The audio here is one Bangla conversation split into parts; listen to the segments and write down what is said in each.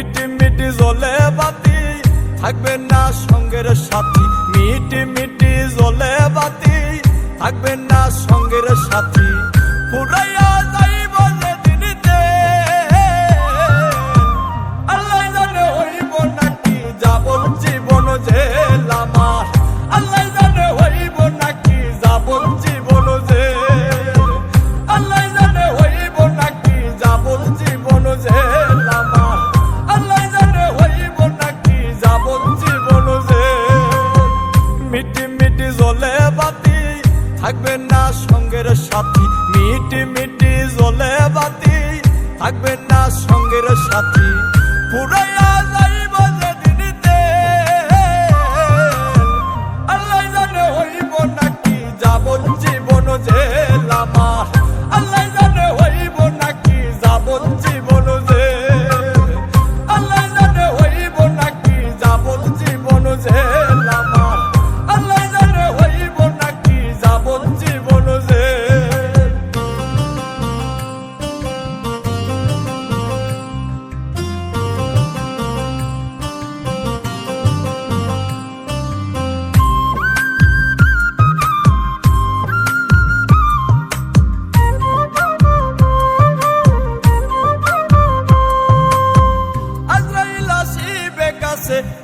মিটি মিটি জ্বলে বাতি থাকবে না সঙ্গের সাথী, মিটি মিটি জ্বলে বাতি থাকবে না সঙ্গের সাথী। পুরাইয়া যাইব যেদিনিতে আল্লাহ জানে হইব নাকি যাবত জীবন জেল আমার, আল্লাহ জানে হইব নাকি যাবত জীবন জেল, আল্লাহ জানে হইব নাকি যাবত জীবন জেল আমার, আল্লাহ জানে হইব নাকি যাবত জীবন জেল। মিটি মিটি জ্বলে বাতি থাকবে না সঙ্গের সাথী, মিটি মিটি জ্বলে বাতি থাকবে না সঙ্গের সাথী। পুরাইয়া যাইব যেদিনিতে আল্লাহ জানে হইব নাকি যাবত জীবন জেল আমার, আল্লাহ জানে হইব নাকি যাবত জীবন জেল, আল্লাহ জানে হইব নাকি যাবত জীবন জেল আমার, আল্লাহ জানে হইব নাকি যাবত জীবন জেল।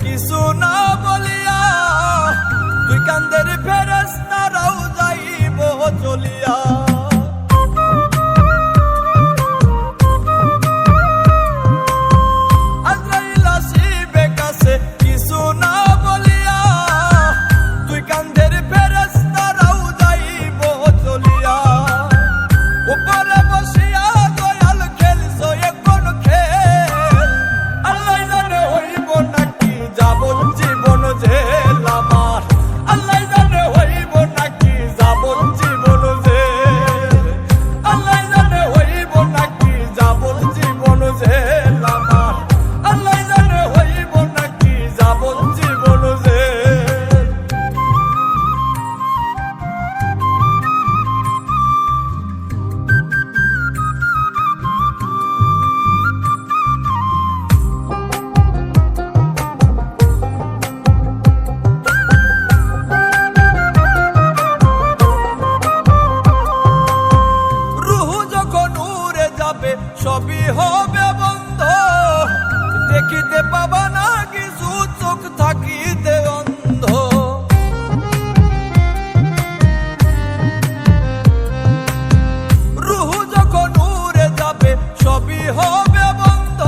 কিছু না বলিয়া তুই কান্দের ফেরেশতারাও যাইব চলিয়া, আজরাইল আসিবে কাছে কিছু না বলিয়া তুই কান্দের ফেরেশতারাও যাইব চলিয়া। উপরে বসিয়া দয়াল খেলছো এখন খেল, আল্লাহ জানে হইব নাকি যাবত জীবন জেল আমার, আল্লাহ জানে হইব নাকি যাবত জীবন জেল, আল্লাহ জানে হইব নাকি যাবত জীবন জেল আমার, আল্লাহ জানে হইব নাকি যাবত জীবন জেল। সবই হবে বন্ধ, দেখিতে পাবা না কিছু চোখ থাকিতে অন্ধ। রুহ যখন উড়ে যাবে সবই হবে বন্ধ,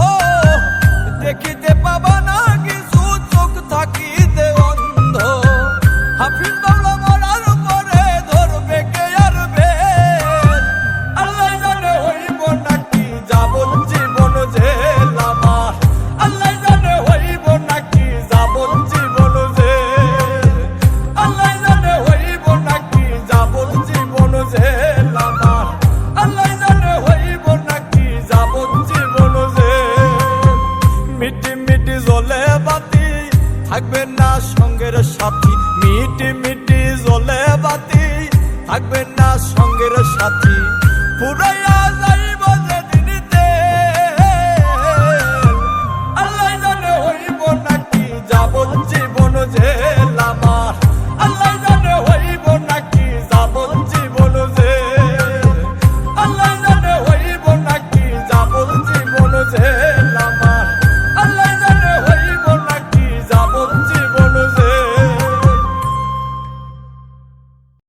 দেখিতে পাবা না কিছু চোখ থাকিতে অন্ধ। হাফিজ বাংলা মরার পরে ধরবে কে আর বেল, আল্লাহ জানে হইব নাকি যাবত জীবন জেল আমার, আল্লাহ জানে হইব নাকি যাবত জীবন জেল, আল্লাহ জানে হইব নাকি যাবত জীবন জেল আমার, আল্লাহ জানে হইব নাকি যাবত জীবন জেল। মিটি মিটি জ্বলে বাতি থাকবে না সঙ্গের সাথী, মিটি মিটি জ্বলে বাতি থাকবে না সঙ্গের সাথী। পুরাইয়া